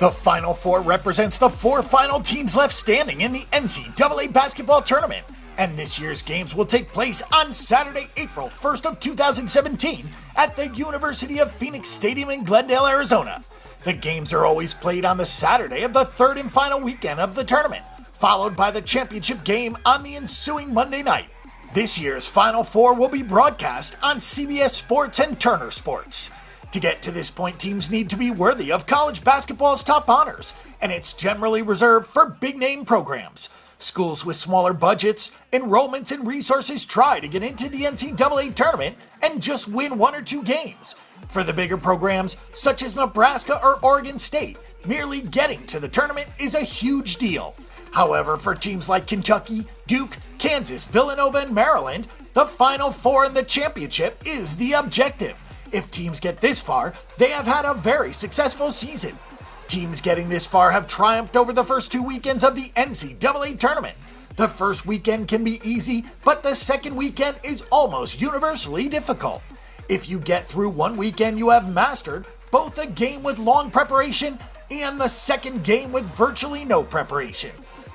The Final Four represents the four final teams left standing in the NCAA basketball tournament, and this year's games will take place on Saturday, April 1st of 2017 at the University of Phoenix Stadium in Glendale, Arizona. The games are always played on the Saturday of the third and final weekend of the tournament, followed by the championship game on the ensuing Monday night. This year's Final Four will be broadcast on CBS Sports and Turner Sports. To get to this point, teams need to be worthy of college basketball's top honors, and it's generally reserved for big-name programs. Schools with smaller budgets, enrollments, and resources try to get into the NCAA tournament and just win one or two games. For the bigger programs, such as Nebraska or Oregon State, merely getting to the tournament is a huge deal. However, for teams like Kentucky, Duke, Kansas, Villanova, and Maryland, the Final Four and the championship is the objective. If teams get this far, they have had a very successful season. Teams getting this far have triumphed over the first two weekends of the NCAA tournament. The first weekend can be easy, but the second weekend is almost universally difficult. If you get through one weekend, you have mastered both a game with long preparation and the second game with virtually no preparation.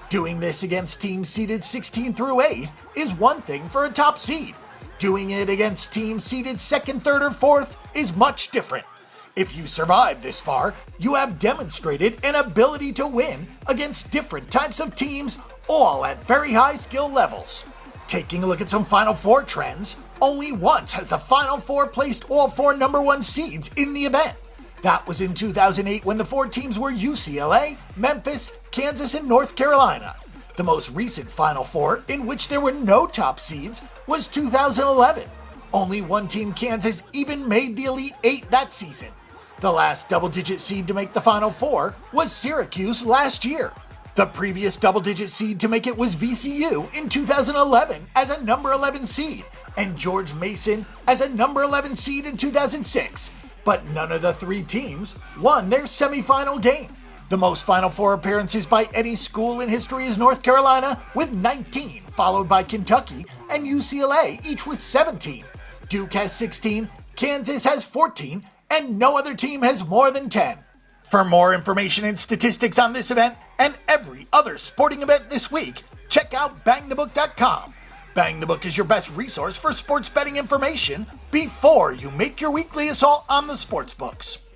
Doing this against teams seeded 16th through 8th is one thing for a top seed. Doing it against teams seeded 2nd, 3rd, or 4th is much different. If you survive this far, you have demonstrated an ability to win against different types of teams, all at very high skill levels. Taking a look at some Final Four trends, only once has the Final Four placed all four number one seeds in the event. That was in 2008 when the four teams were UCLA, Memphis, Kansas, and North Carolina. The most recent Final Four, in which there were no top seeds, was 2011. Only one team, Kansas, even made the Elite Eight that season. The last double-digit seed to make the Final Four was Syracuse last year. The previous double-digit seed to make it was VCU in 2011 as a number 11 seed, and George Mason as a number 11 seed in 2006. But none of the three teams won their semifinal game. The most Final Four appearances by any school in history is North Carolina with 19, followed by Kentucky and UCLA, each with 17. Duke has 16, Kansas has 14, and no other team has more than 10. For more information and statistics on this event and every other sporting event this week, check out bangthebook.com. Bang the Book is your best resource for sports betting information before you make your weekly assault on the sports books.